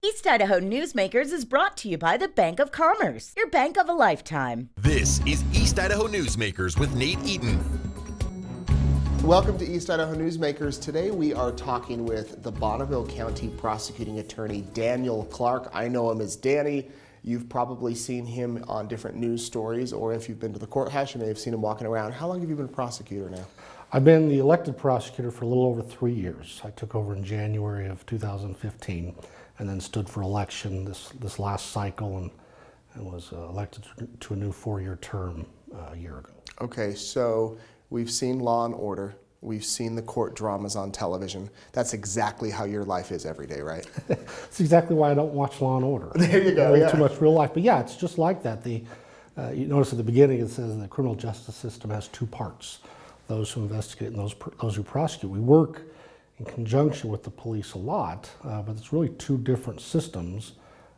East Idaho Newsmakers is brought to you by the Bank of Commerce, your bank of a lifetime. This is East Idaho Newsmakers with Nate Eaton. Welcome to East Idaho Newsmakers. Today we are talking with the Bonneville County Prosecuting Attorney Daniel Clark. I know him as Danny. You've probably seen him on different news stories, or if you've been to the courthouse, you may have seen him walking around. How long have you been a prosecutor now? I've been the elected prosecutor for a little over 3 years. I took over in January of 2015 and then stood for election this last cycle and was elected to a new 4-year term a year ago. Okay, so we've seen Law and Order. We've seen the court dramas on television. That's exactly how your life is every day, right? That's exactly why I don't watch Law and Order. There you go. Yeah. Too much real life. But yeah, it's just like that. You notice at the beginning it says the criminal justice system has two parts: those who investigate and those who prosecute. We work in conjunction with the police a lot, but it's really two different systems,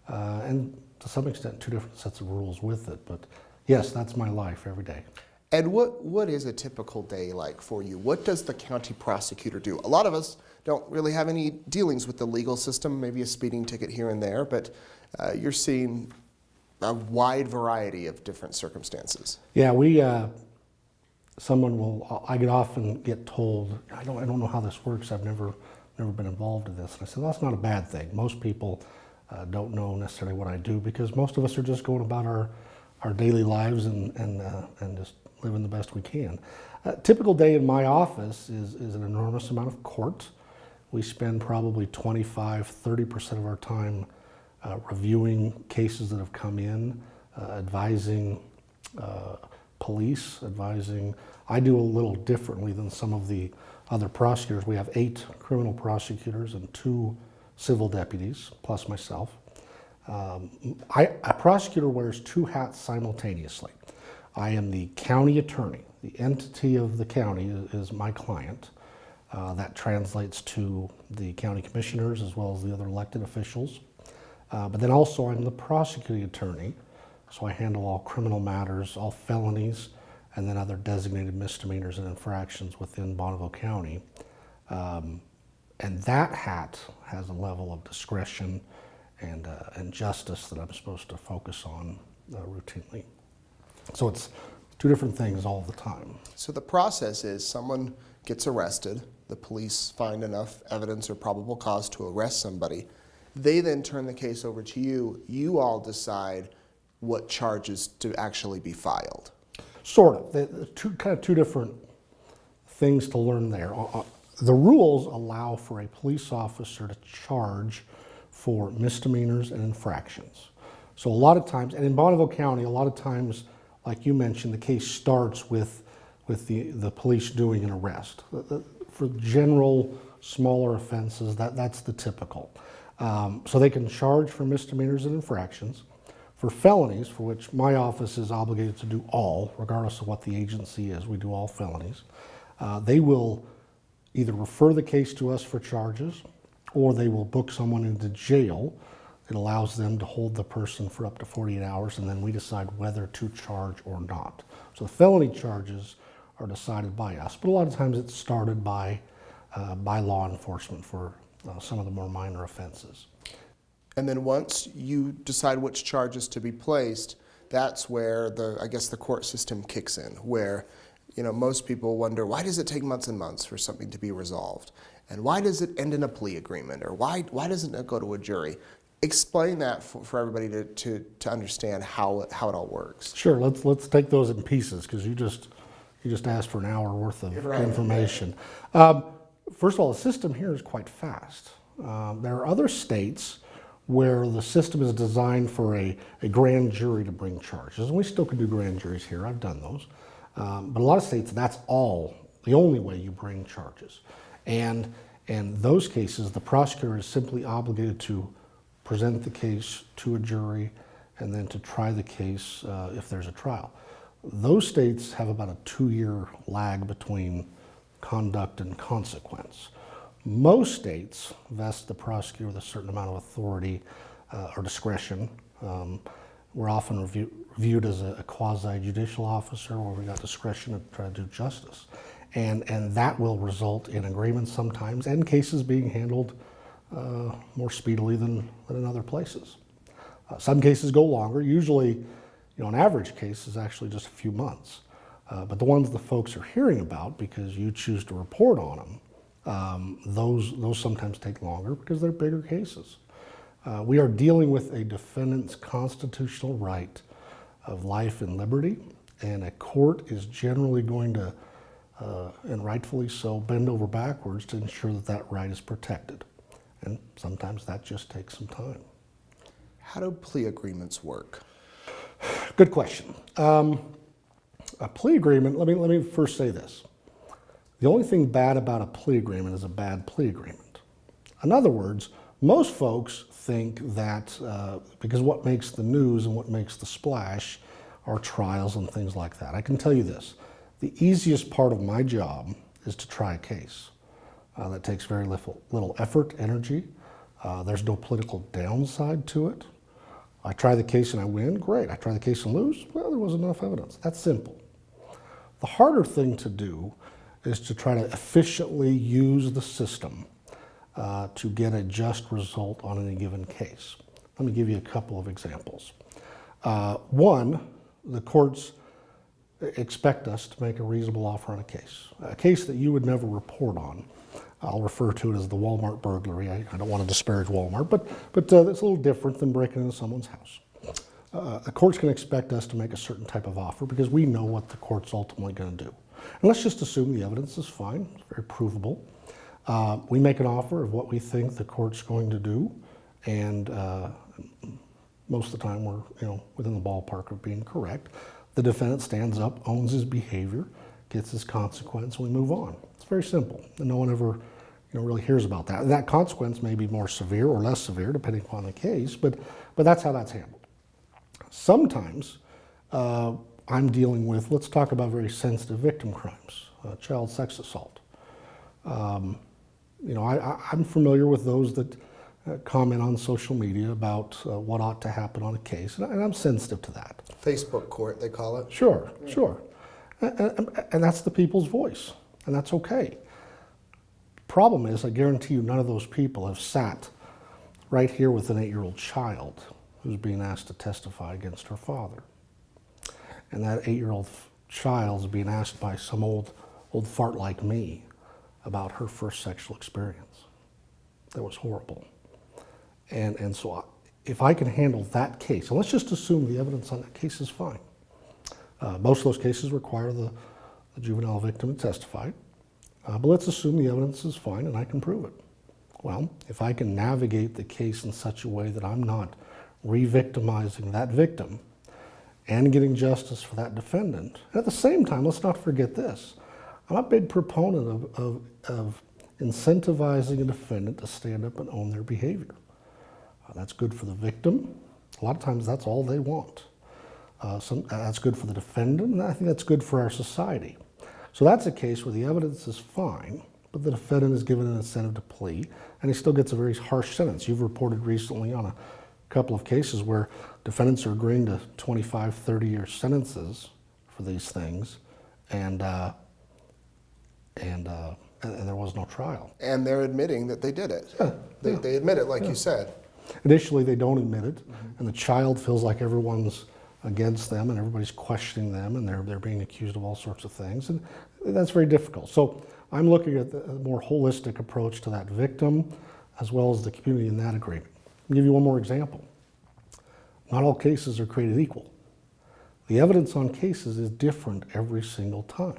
and to some extent two different sets of rules with it. But yes, that's my life every day. And what is a typical day like for you? What does the county prosecutor do? A lot of us don't really have any dealings with the legal system, maybe a speeding ticket here and there, but you're seeing a wide variety of different circumstances. Yeah, I get often get told, I don't know how this works, I've never been involved in this. And I said, well, that's not a bad thing. Most people don't know necessarily what I do, because most of us are just going about our daily lives and just living the best we can. A typical day in my office is an enormous amount of court. We spend probably 25-30% of our time reviewing cases that have come in, advising police, I do a little differently than some of the other prosecutors. We have 8 criminal prosecutors and 2 civil deputies, plus myself. A prosecutor wears 2 hats simultaneously. I am the county attorney. The entity of the county is my client. That translates to the county commissioners as well as the other elected officials. But then also I'm the prosecuting attorney, so I handle all criminal matters, all felonies, and then other designated misdemeanors and infractions within Bonneville County. And that hat has a level of discretion and justice that I'm supposed to focus on routinely. So it's 2 different things all the time. So the process is someone gets arrested, the police find enough evidence or probable cause to arrest somebody. They then turn the case over to you. You all decide what charges to actually be filed. Sort of. Two different things to learn there. The rules allow for a police officer to charge for misdemeanors and infractions. So a lot of times, and in Bonneville County, a lot of times, like you mentioned, the case starts with the police doing an arrest. For general, smaller offenses, that's the typical. So they can charge for misdemeanors and infractions. For felonies, for which my office is obligated to do all, regardless of what the agency is, we do all felonies, they will either refer the case to us for charges, or they will book someone into jail. It allows them to hold the person for up to 48 hours, and then we decide whether to charge or not. So the felony charges are decided by us, but a lot of times it's started by law enforcement for some of the more minor offenses. And then once you decide which charges to be placed, that's where the court system kicks in, where most people wonder, why does it take months and months for something to be resolved? And why does it end in a plea agreement? Or why doesn't it go to a jury? Explain that for everybody to understand how it all works. Sure, let's take those in pieces, because you just asked for an hour worth of information. First of all, the system here is quite fast. There are other states where the system is designed for a grand jury to bring charges, and we still can do grand juries here. I've done those, but a lot of states, that's the only way you bring charges. And in those cases, the prosecutor is simply obligated to present the case to a jury and then to try the case if there's a trial. Those states have about a 2-year lag between conduct and consequence. Most states vest the prosecutor with a certain amount of authority or discretion. We're often viewed as a quasi-judicial officer where we got discretion to try to do justice. And that will result in agreements sometimes and cases being handled more speedily than in other places. Some cases go longer. Usually, an average case is actually just a few months. But the ones the folks are hearing about because you choose to report on them, those sometimes take longer because they're bigger cases. We are dealing with a defendant's constitutional right of life and liberty, and a court is generally going to, and rightfully so, bend over backwards to ensure that that right is protected. And sometimes that just takes some time. How do plea agreements work? Good question. A plea agreement, let me first say this. The only thing bad about a plea agreement is a bad plea agreement. In other words, most folks think that because what makes the news and what makes the splash are trials and things like that. I can tell you this, the easiest part of my job is to try a case. That takes very little effort, energy. There's no political downside to it. I try the case and I win, great. I try the case and lose, well, there wasn't enough evidence. That's simple. The harder thing to do is to try to efficiently use the system to get a just result on any given case. Let me give you a couple of examples. One, the courts expect us to make a reasonable offer on a case that you would never report on. I'll refer to it as the Walmart burglary. I don't want to disparage Walmart, but it's a little different than breaking into someone's house. The courts can expect us to make a certain type of offer because we know what the court's ultimately going to do. And let's just assume the evidence is fine, it's very provable. We make an offer of what we think the court's going to do, and most of the time we're within the ballpark of being correct. The defendant stands up, owns his behavior, gets his consequence, and we move on. It's very simple, and no one ever really hears about that. That consequence may be more severe or less severe depending upon the case, but that's how that's handled. Sometimes I'm dealing with, let's talk about very sensitive victim crimes, child sex assault. I'm familiar with those that comment on social media about what ought to happen on a case, and I'm sensitive to that. Facebook court, they call it. Sure. And that's the people's voice, and that's okay. Problem is, I guarantee you none of those people have sat right here with an 8-year-old child who's being asked to testify against her father. And that 8-year-old child is being asked by some old fart like me about her first sexual experience. That was horrible. And so if I can handle that case, and let's just assume the evidence on that case is fine. Most of those cases require the juvenile victim to testify. But let's assume the evidence is fine and I can prove it. Well, if I can navigate the case in such a way that I'm not re-victimizing that victim and getting justice for that defendant, and at the same time, let's not forget this, I'm a big proponent of incentivizing a defendant to stand up and own their behavior. That's good for the victim. A lot of times that's all they want. That's good for the defendant, and I think that's good for our society. So that's a case where the evidence is fine, but the defendant is given an incentive to plea, and he still gets a very harsh sentence. You've reported recently on a couple of cases where defendants are agreeing to 25, 30-year sentences for these things, and there was no trial. And they're admitting that they did it. Yeah, They admit it, like you said. Initially, they don't admit it, and the child feels like everyone's against them and everybody's questioning them, and they're being accused of all sorts of things, and that's very difficult. So I'm looking at a more holistic approach to that victim as well as the community in that agreement. I'll give you one more example. Not all cases are created equal. The evidence on cases is different every single time.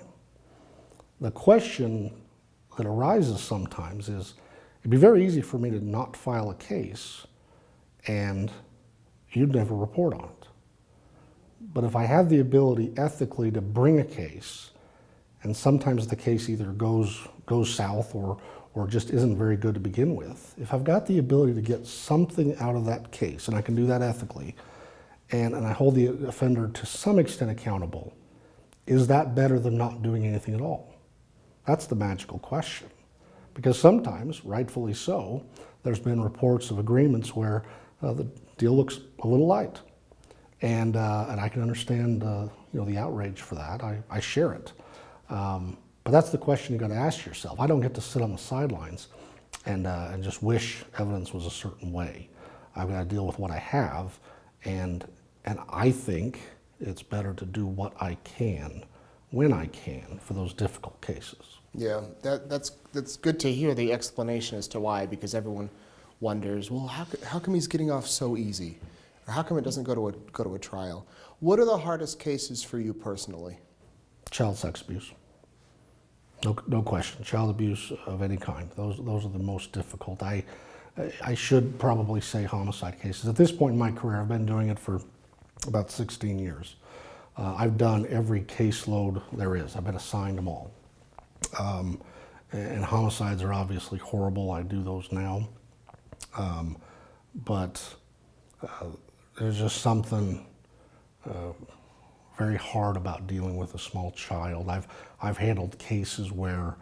The question that arises sometimes is, it'd be very easy for me to not file a case and you'd never report on it. But if I have the ability ethically to bring a case, and sometimes the case either goes south or just isn't very good to begin with, if I've got the ability to get something out of that case, and I can do that ethically, and I hold the offender to some extent accountable, is that better than not doing anything at all? That's the magical question. Because sometimes, rightfully so, there's been reports of agreements where the deal looks a little light. And I can understand the outrage for that. I share it. But that's the question you got to ask yourself. I don't get to sit on the sidelines and just wish evidence was a certain way. I've got to deal with what I have, and I think it's better to do what I can when I can for those difficult cases. Yeah, that's good to hear the explanation as to why, because everyone wonders, well, how come he's getting off so easy? Or how come it doesn't go to a trial? What are the hardest cases for you personally? Child sex abuse. No question. Child abuse of any kind. Those are the most difficult. I should probably say homicide cases. At this point in my career, I've been doing it for about 16 years. I've done every caseload there is. I've been assigned them all. And homicides are obviously horrible. I do those now. But there's just something very hard about dealing with a small child. I've handled cases where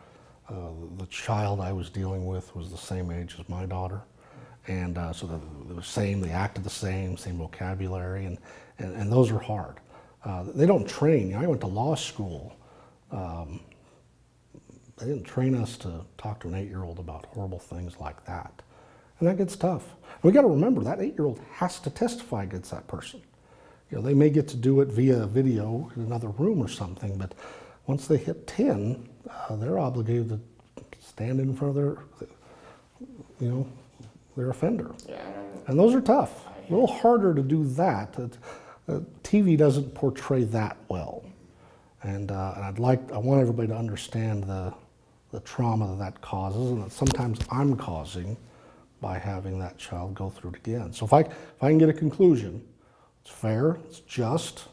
the child I was dealing with was the same age as my daughter, and so they were same. They acted the same vocabulary, and those are hard. They don't train. You know, I went to law school. They didn't train us to talk to an 8-year-old about horrible things like that, and that gets tough. We got to remember that 8-year-old has to testify against that person. You know, they may get to do it via video in another room or something, but once they hit 10, they're obligated to stand in front of their offender. Yeah. And those are tough. A little harder to do that. TV doesn't portray that well. And I want everybody to understand the trauma that causes, and that sometimes I'm causing by having that child go through it again. So if I can get a conclusion, it's fair, it's just,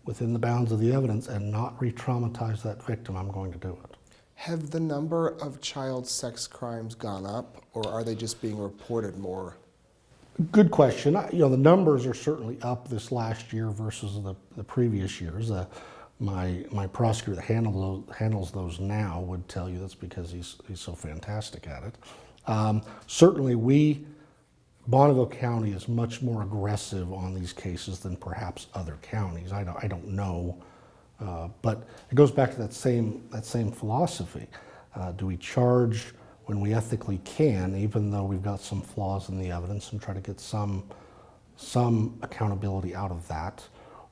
within the bounds of the evidence, and not re-traumatize that victim, I'm going to do it. Have the number of child sex crimes gone up, or are they just being reported more? Good question. The numbers are certainly up this last year versus the previous years. My prosecutor that handles those now would tell you that's because he's so fantastic at it. Certainly Bonneville County is much more aggressive on these cases than perhaps other counties. I don't know, but it goes back to that same philosophy. Do we charge when we ethically can, even though we've got some flaws in the evidence, and try to get some accountability out of that,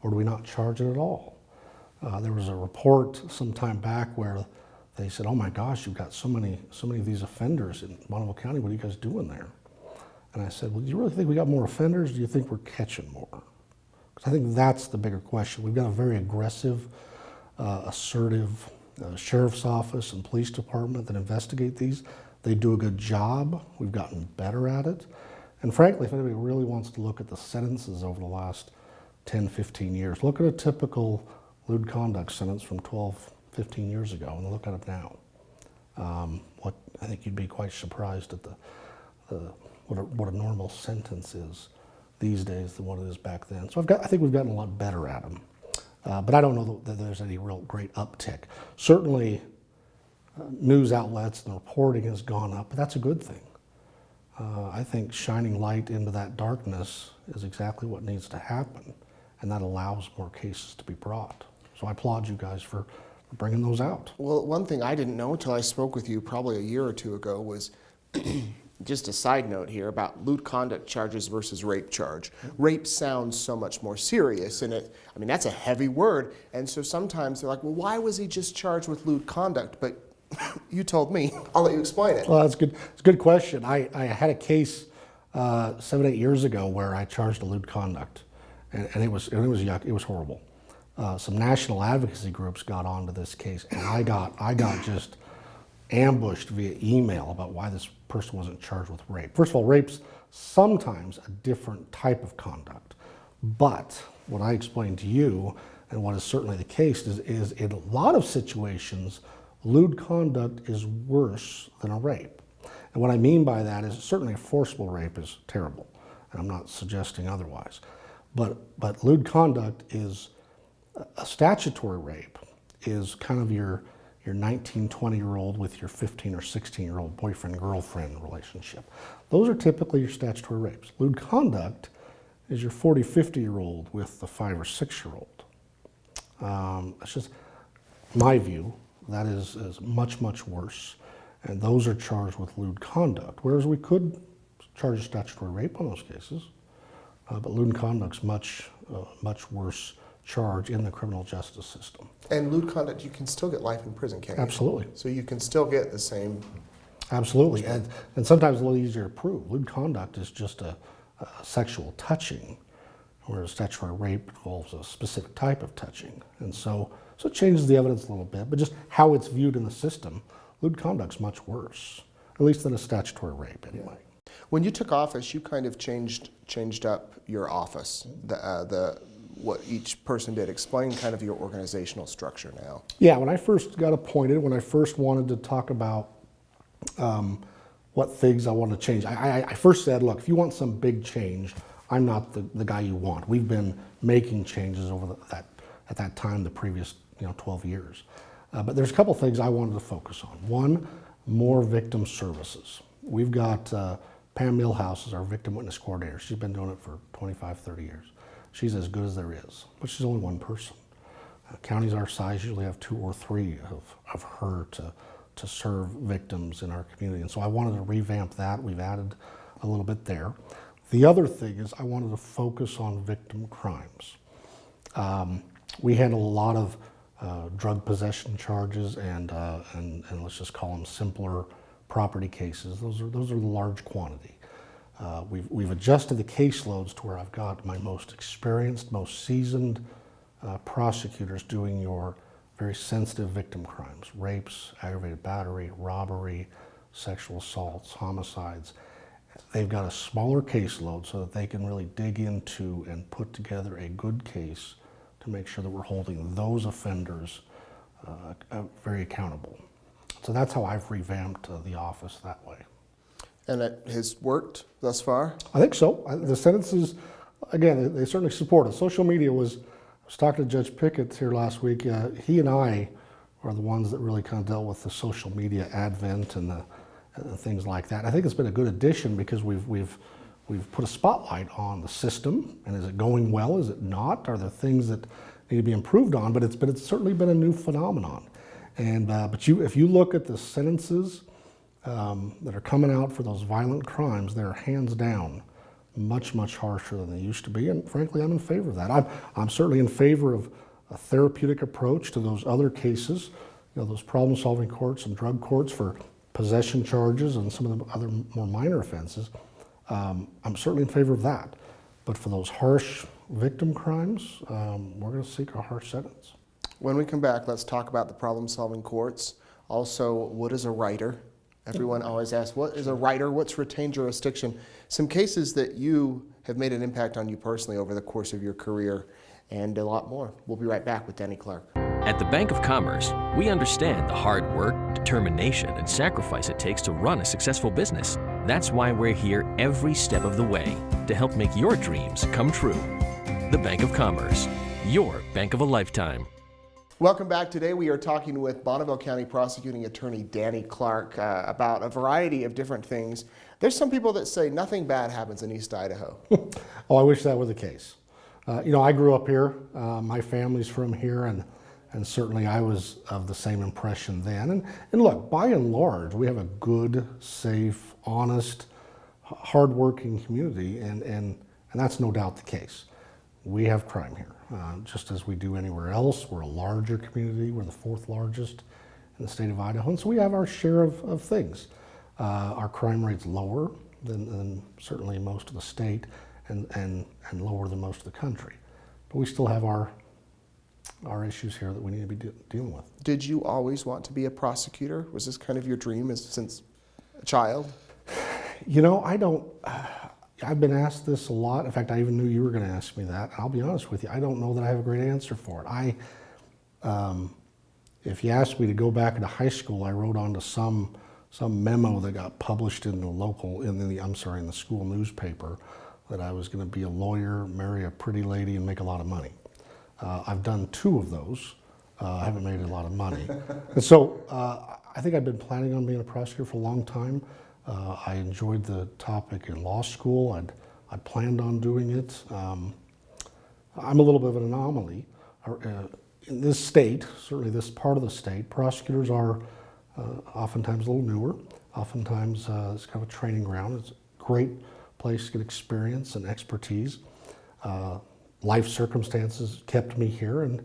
or do we not charge it at all? There was a report some time back where they said, "Oh my gosh, you've got so many of these offenders in Bonneville County. What are you guys doing there?" And I said, "Well, do you really think we got more offenders? Or do you think we're catching more?" Because I think that's the bigger question. We've got a very aggressive, assertive sheriff's office and police department that investigate these. They do a good job. We've gotten better at it. And frankly, if anybody really wants to look at the sentences over the last 10, 15 years, look at a typical lewd conduct sentence from 12, 15 years ago, and look at it now. I think you'd be quite surprised at what a normal sentence is these days than what it is back then. So I think we've gotten a lot better at them. But I don't know that there's any real great uptick. Certainly, news outlets and reporting has gone up, but that's a good thing. I think shining light into that darkness is exactly what needs to happen, and that allows more cases to be brought. So I applaud you guys for bringing those out. Well, one thing I didn't know until I spoke with you probably a year or two ago was just a side note here about lewd conduct charges versus rape charge. Rape sounds so much more serious, and that's a heavy word, and so sometimes they're like, well, why was he just charged with lewd conduct? But you told me. I'll let you explain it. Well, that's good. It's a good question. I had a case 7, 8 years ago where I charged a lewd conduct, and it was yuck. It was horrible. Some national advocacy groups got onto this case, and I got just ambushed via email about why this person wasn't charged with rape. First of all, rape's sometimes a different type of conduct, but what I explained to you, and what is certainly the case, is in a lot of situations, lewd conduct is worse than a rape. And what I mean by that is certainly a forcible rape is terrible, and I'm not suggesting otherwise. But lewd conduct is a statutory rape is kind of your 19, 20-year-old with your 15 or 16-year-old boyfriend-girlfriend relationship. Those are typically your statutory rapes. Lewd conduct is your 40, 50-year-old with the 5 or 6-year-old. It's just my view. That is much, much worse. and those are charged with lewd conduct, whereas we could charge a statutory rape on those cases, but lewd conduct's much worse charge in the criminal justice system. And lewd conduct, you can still get life in prison, can't you? Absolutely. So you can still get the same. Absolutely, and sometimes a little easier to prove. Lewd conduct is just a sexual touching, whereas statutory rape involves a specific type of touching. And so it changes the evidence a little bit, but just how it's viewed in the system, lewd conduct's much worse, at least than a statutory rape anyway. When you took office, you kind of changed up your office, what each person did. Explain kind of your organizational structure now. Yeah, when I first got appointed, when I first wanted to talk about what things I wanted to change, I first said, look, if you want some big change, I'm not the guy you want. We've been making changes over at that time, the previous 12 years. But there's a couple things I wanted to focus on. One, more victim services. We've got Pam Millhouse is our victim witness coordinator. She's been doing it for 25, 30 years. She's as good as there is, but she's only one person. Counties our size usually have 2 or 3 of her to serve victims in our community. And so I wanted to revamp that. We've added a little bit there. The other thing is I wanted to focus on victim crimes. We handle a lot of drug possession charges and let's just call them simpler property cases. Those are the large quantity. We've adjusted the caseloads to where I've got my most experienced, most seasoned prosecutors doing your very sensitive victim crimes: rapes, aggravated battery, robbery, sexual assaults, homicides. They've got a smaller caseload so that they can really dig into and put together a good case to make sure that we're holding those offenders very accountable. So that's how I've revamped the office that way. And it has worked thus far? I think so. The sentences, again, they certainly support it. Social media I was talking to Judge Pickett here last week. He and I are the ones that really kind of dealt with the social media advent and things like that. I think it's been a good addition because we've put a spotlight on the system, and is it going well? Is it not? Are there things that need to be improved on? But it's certainly been a new phenomenon. And if you look at the sentences that are coming out for those violent crimes, they're hands down much harsher than they used to be. And frankly, I'm in favor of that. I'm certainly in favor of a therapeutic approach to those other cases, those problem-solving courts and drug courts for possession charges and some of the other more minor offenses. I'm certainly in favor of that. But for those harsh victim crimes, we're going to seek a harsh sentence. When we come back, let's talk about the problem-solving courts. Also, what is a writer? Everyone always asks, what is a writer? What's retained jurisdiction? Some cases that you have made an impact on you personally over the course of your career, and a lot more. We'll be right back with Danny Clark. At the Bank of Commerce, we understand the hard work, determination, and sacrifice it takes to run a successful business. That's why we're here every step of the way to help make your dreams come true. The Bank of Commerce, your bank of a lifetime. Welcome back. Today we are talking with Bonneville County Prosecuting Attorney Danny Clark about a variety of different things. There's some people that say nothing bad happens in East Idaho. Oh, I wish that were the case. I grew up here. My family's from here, and certainly I was of the same impression then. And look, by and large, we have a good, safe, honest, hardworking community, and that's no doubt the case. We have crime here, just as we do anywhere else. We're a larger community. We're the 4th largest in the state of Idaho, and so we have our share of things. Our crime rate's lower than certainly most of the state, and lower than most of the country. But we still have our issues here that we need to be dealing with. Did you always want to be a prosecutor? Was this kind of your dream since a child? I've been asked this a lot. In fact, I even knew you were going to ask me that. I'll be honest with you, I don't know that I have a great answer for it. If you asked me to go back into high school, I wrote onto some memo that got published in the school newspaper that I was going to be a lawyer, marry a pretty lady, and make a lot of money. I've done 2 of those. I haven't made a lot of money. And so I think I've been planning on being a prosecutor for a long time. I enjoyed the topic in law school. I'd planned on doing it. I'm a little bit of an anomaly. In this state, certainly this part of the state, prosecutors are oftentimes a little newer, oftentimes it's kind of a training ground. It's a great place to get experience and expertise. Life circumstances kept me here, and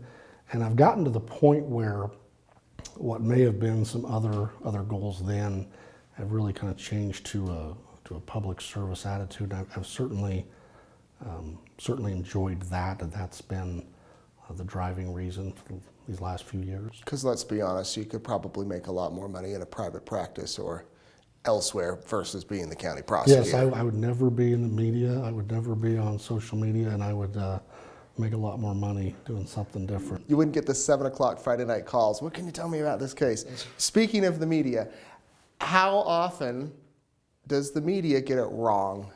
I've gotten to the point where what may have been some other goals then have really kind of changed to a public service attitude. I've certainly enjoyed that, and that's been the driving reason for these last few years. Because let's be honest, you could probably make a lot more money in a private practice or elsewhere versus being the county prosecutor. Yes, I would never be in the media. I would never be on social media, and I would make a lot more money doing something different. You wouldn't get the 7 o'clock Friday night calls. What can you tell me about this case? Speaking of the media, how often does the media get it wrong,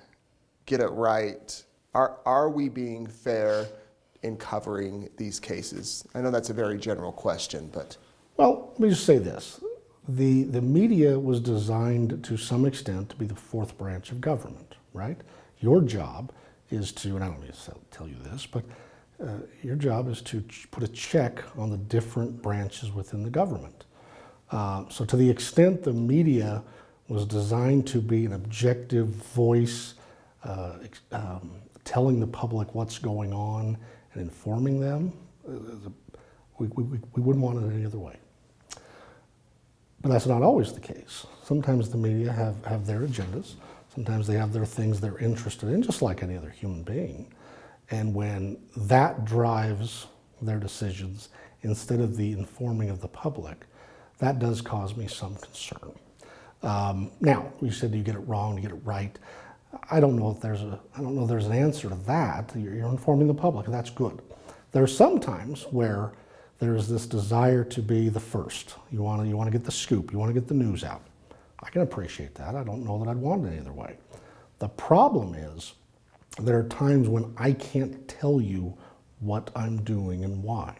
get it right? Are we being fair in covering these cases? I know that's a very general question, but... Well, let me just say this. The media was designed to some extent to be the fourth branch of government, right? Your job is to, and I don't need to tell you this, but your job is to put a check on the different branches within the government. So to the extent the media was designed to be an objective voice, telling the public what's going on and informing them, we wouldn't want it any other way. But that's not always the case. Sometimes the media have their agendas. Sometimes they have their things they're interested in, just like any other human being. And when that drives their decisions instead of the informing of the public, that does cause me some concern. Now, you said, do you get it wrong, do you get it right? I don't know if there's an answer to that. You're informing the public, and that's good. There are some times where there's this desire to be the first. You want to get the scoop. You want to get the news out. I can appreciate that. I don't know that I'd want it any other way. The problem is there are times when I can't tell you what I'm doing and why.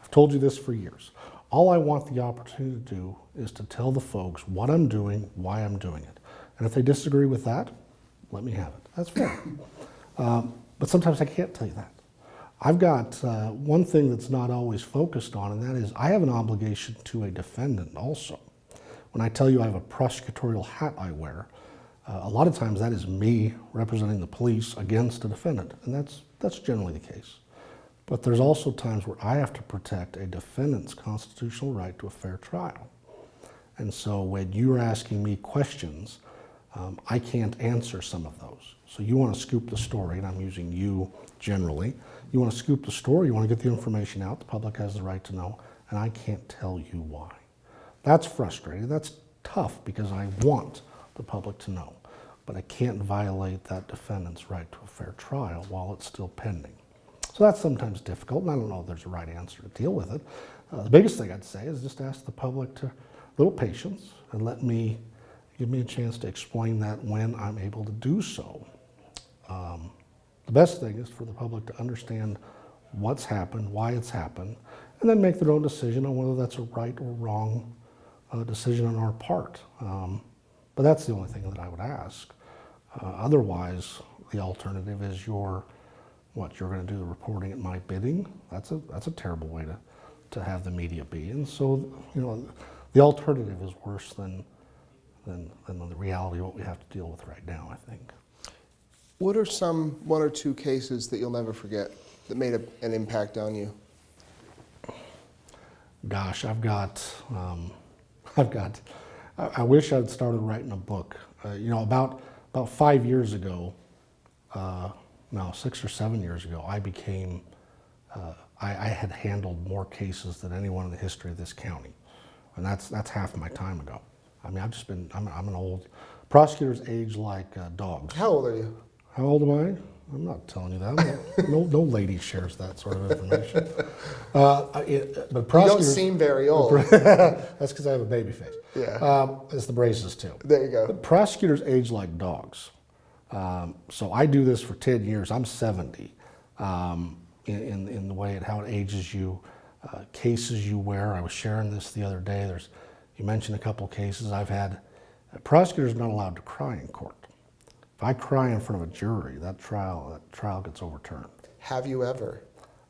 I've told you this for years. All I want the opportunity to do is to tell the folks what I'm doing, why I'm doing it. And if they disagree with that, let me have it. That's fair. But sometimes I can't tell you that. I've got one thing that's not always focused on, and that is I have an obligation to a defendant also. When I tell you I have a prosecutorial hat I wear, a lot of times that is me representing the police against a defendant, and that's generally the case. But there's also times where I have to protect a defendant's constitutional right to a fair trial. And so when you're asking me questions, I can't answer some of those. So you want to scoop the story, and I'm using you generally. You want to scoop the story, you want to get the information out, the public has the right to know, and I can't tell you why. That's frustrating, that's tough because I want the public to know, but I can't violate that defendant's right to a fair trial while it's still pending. So that's sometimes difficult, and I don't know if there's a right answer to deal with it. The biggest thing I'd say is just ask the public to a little patience and give me a chance to explain that when I'm able to do so. The best thing is for the public to understand what's happened, why it's happened, and then make their own decision on whether that's a right or wrong decision on our part. But that's the only thing that I would ask. Otherwise, the alternative is you're going to do the reporting at my bidding. That's a terrible way to have the media be. And so, the alternative is worse than the reality of what we have to deal with right now, I think. What are some one or two cases that you'll never forget that made an impact on you? Gosh, I wish I'd started writing a book. About 5 years ago, 6 or 7 years ago, I had handled more cases than anyone in the history of this county. And that's half my time ago. I mean, I'm an old, prosecutors age like dogs. How old are you? How old am I? I'm not telling you that. No lady shares that sort of information. But prosecutors, you don't seem very old. That's because I have a baby face. Yeah. It's the braces too. There you go. But prosecutors age like dogs. So I do this for 10 years. I'm 70 in the way how it ages you, cases you wear. I was sharing this the other day. You mentioned a couple cases I've had. Prosecutors are not allowed to cry in court. If I cry in front of a jury, that trial gets overturned. Have you ever?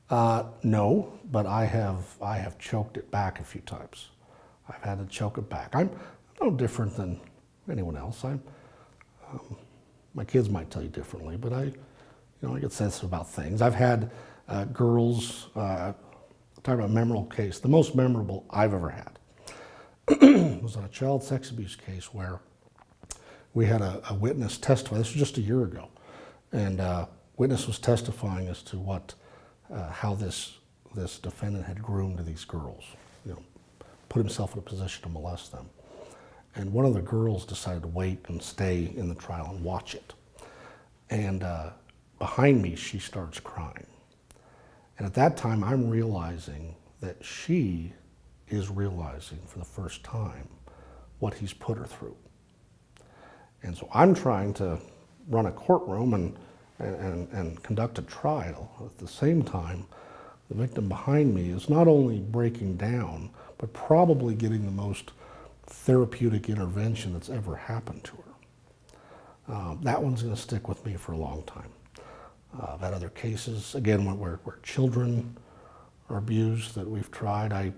No, but I have choked it back a few times. I've had to choke it back. I'm no different than anyone else. My kids might tell you differently, but I get sensitive about things. I've had girls, talking about a memorable case, the most memorable I've ever had was on a child sex abuse case where we had a witness testify. This was just a year ago, and witness was testifying as to how this defendant had groomed these girls, put himself in a position to molest them. And one of the girls decided to wait and stay in the trial and watch it. And behind me, she starts crying. And at that time, I'm realizing that she is realizing for the first time what he's put her through. And so I'm trying to run a courtroom and conduct a trial. At the same time, the victim behind me is not only breaking down, but probably getting the most therapeutic intervention that's ever happened to her. That one's going to stick with me for a long time. I've had other cases, again, where children are abused that we've tried. I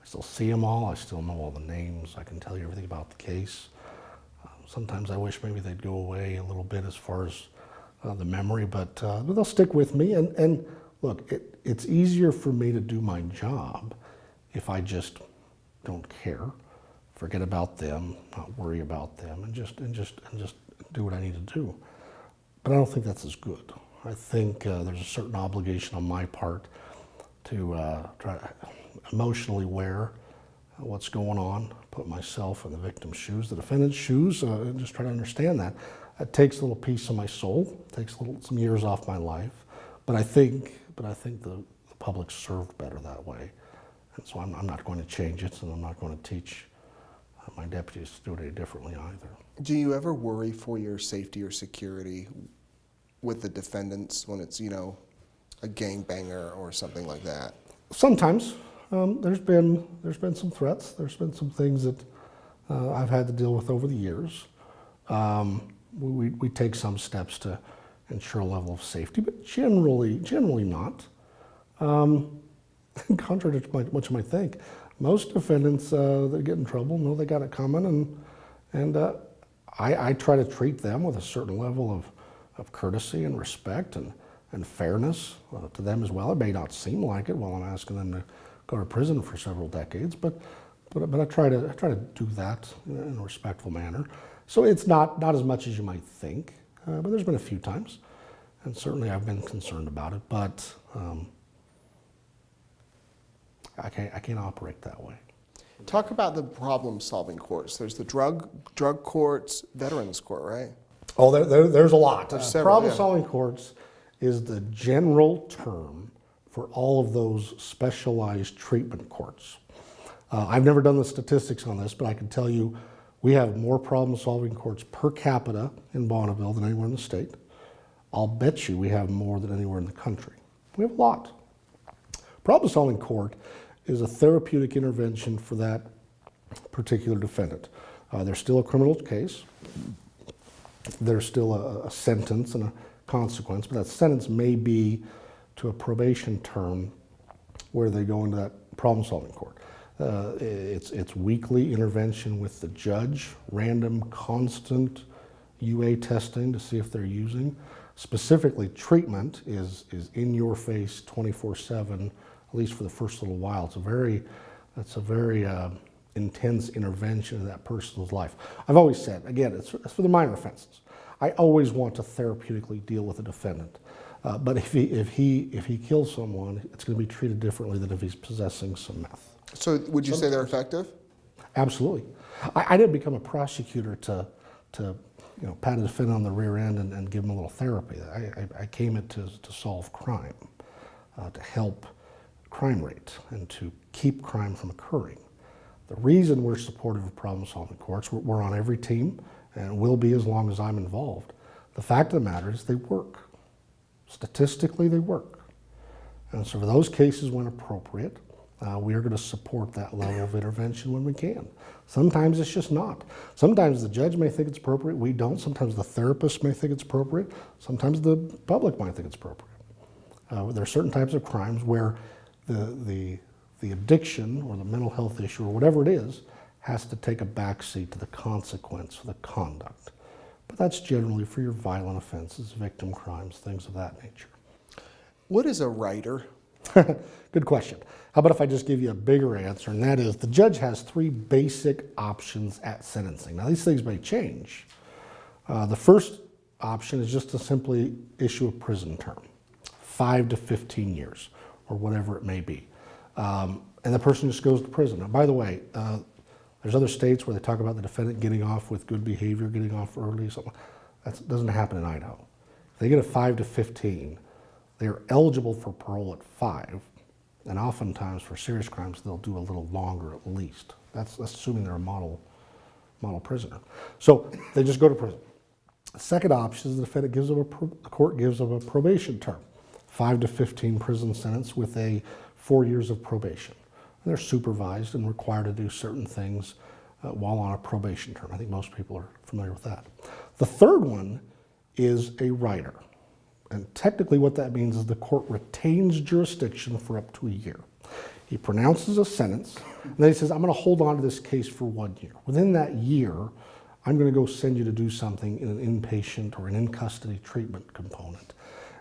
still see them all. I still know all the names. I can tell you everything about the case. Sometimes I wish maybe they'd go away a little bit as far as the memory, but they'll stick with me. And look, it's easier for me to do my job if I just don't care, forget about them, not worry about them, and just do what I need to do. But I don't think that's as good. I think there's a certain obligation on my part to try to emotionally aware what's going on, put myself in the victim's shoes, the defendant's shoes, and just try to understand that. It takes a little piece of my soul, takes some years off my life, but I think the public's served better that way. And so I'm not going to change it, and I'm not going to teach my deputies to do it any differently either. Do you ever worry for your safety or security with the defendants when it's, a gangbanger or something like that? Sometimes. There's been some threats. There's been some things that I've had to deal with over the years. We take some steps to ensure a level of safety, but generally not. Contrary to what you might think, most defendants that get in trouble know they got it coming, and I try to treat them with a certain level of courtesy and respect and fairness to them as well. It may not seem like it while I'm asking them to go to prison for several decades, but I try to do that in a respectful manner. So it's not as much as you might think, but there's been a few times, and certainly I've been concerned about it. But I can't operate that way. Talk about the problem-solving courts. There's the drug courts, veterans court, right? Oh, there's a lot. There's several, Problem-solving courts is the general term for all of those specialized treatment courts. I've never done the statistics on this, but I can tell you we have more problem-solving courts per capita in Bonneville than anywhere in the state. I'll bet you we have more than anywhere in the country. We have a lot. Problem-solving court is a therapeutic intervention for that particular defendant. There's still a criminal case. There's still a sentence and a consequence, but that sentence may be to a probation term where they go into that problem-solving court. It's weekly intervention with the judge, random, constant UA testing to see if they're using. Specifically, treatment is in your face 24/7, at least for the first little while. It's a very intense intervention in that person's life. I've always said, again, it's for the minor offenses. I always want to therapeutically deal with a defendant. But if he kills someone, it's going to be treated differently than if he's possessing some meth. So would you say they're effective? Absolutely. I didn't become a prosecutor to pat a defendant on the rear end and give him a little therapy. I came in to solve crime, to help crime rate, and to keep crime from occurring. The reason we're supportive of problem-solving courts, we're on every team, and will be as long as I'm involved. The fact of the matter is they work. Statistically, they work. And so for those cases when appropriate, we are going to support that level of intervention when we can. Sometimes it's just not. Sometimes the judge may think it's appropriate, we don't. Sometimes the therapist may think it's appropriate. Sometimes the public might think it's appropriate. There are certain types of crimes where the the addiction or the mental health issue or whatever it is has to take a backseat to the consequence for the conduct. But that's generally for your violent offenses, victim crimes, things of that nature. What is a writer? Good question. How about if I just give you a bigger answer, and that is the judge has three basic options at sentencing. Now, these things may change. The first option is just to simply issue a prison term, 5 to 15 years, or whatever it may be. And the person just goes to prison. Now, by the way, there's other states where they talk about the defendant getting off with good behavior, getting off early, something. That doesn't happen in Idaho. If they get a 5 to 15, they're eligible for parole at 5, and oftentimes for serious crimes, they'll do a little longer at least. That's assuming they're a model prisoner. So they just go to prison. The second option is the defendant gives them the court gives them a probation term, 5 to 15 prison sentence with a 4 years of probation. And they're supervised and required to do certain things while on a probation term. I think most people are familiar with that. The third one is a rider. And technically what that means is the court retains jurisdiction for up to a year. He pronounces a sentence, and then he says, I'm going to hold on to this case for 1 year. Within that year, I'm going to go send you to do something in an inpatient or an in-custody treatment component.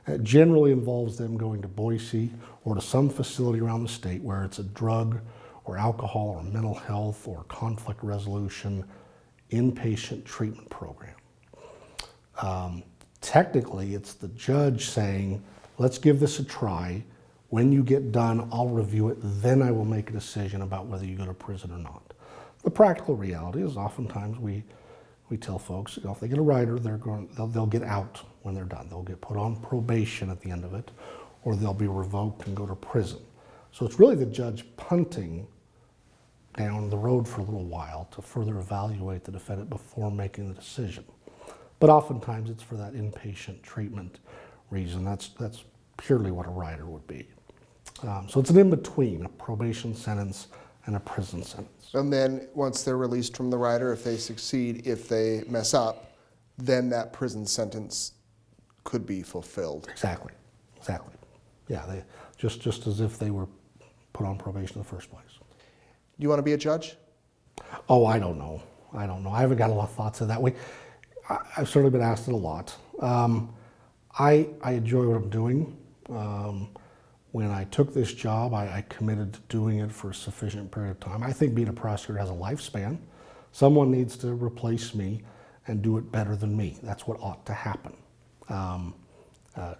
It generally involves them going to Boise or to some facility around the state where it's a drug or alcohol or mental health or conflict resolution inpatient treatment program. Technically, it's the judge saying, let's give this a try. When you get done, I'll review it, then I will make a decision about whether you go to prison or not. The practical reality is oftentimes we tell folks, if they get a rider, they'll get out when they're done. They'll get put on probation at the end of it, or they'll be revoked and go to prison. So it's really the judge punting down the road for a little while to further evaluate the defendant before making the decision. But oftentimes it's for that inpatient treatment reason. That's purely what a rider would be. So it's an in-between, a probation sentence and a prison sentence. And then once they're released from the rider, if they succeed, if they mess up, then that prison sentence could be fulfilled. Exactly. Yeah, just as if they were put on probation in the first place. Do you want to be a judge? Oh, I don't know. I haven't got a lot of thoughts in that way. I've certainly been asked it a lot. I enjoy what I'm doing. When I took this job, I committed to doing it for a sufficient period of time. I think being a prosecutor has a lifespan. Someone needs to replace me and do it better than me. That's what ought to happen.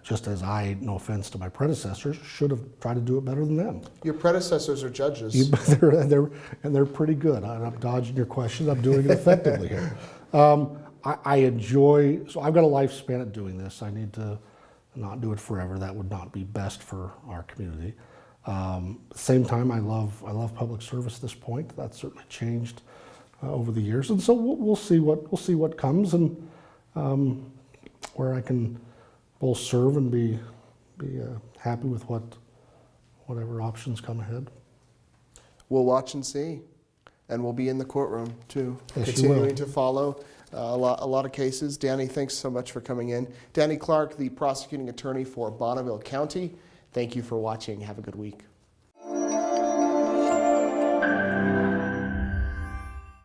Just as I, no offense to my predecessors, should have tried to do it better than them. Your predecessors are judges. They're pretty good. I'm dodging your question. I'm doing it effectively here. I enjoy, so I've got a lifespan at doing this. I need to not do it forever. That would not be best for our community. At the same time, I love public service at this point. That's certainly changed over the years, and so we'll see what comes and where I can both serve and be happy with whatever options come ahead. We'll watch and see, and we'll be in the courtroom too, yes, continuing to follow a lot of cases. Danny, thanks so much for coming in. Danny Clark, the prosecuting attorney for Bonneville County. Thank you for watching. Have a good week.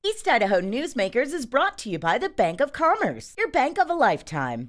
East Idaho Newsmakers is brought to you by the Bank of Commerce, your bank of a lifetime.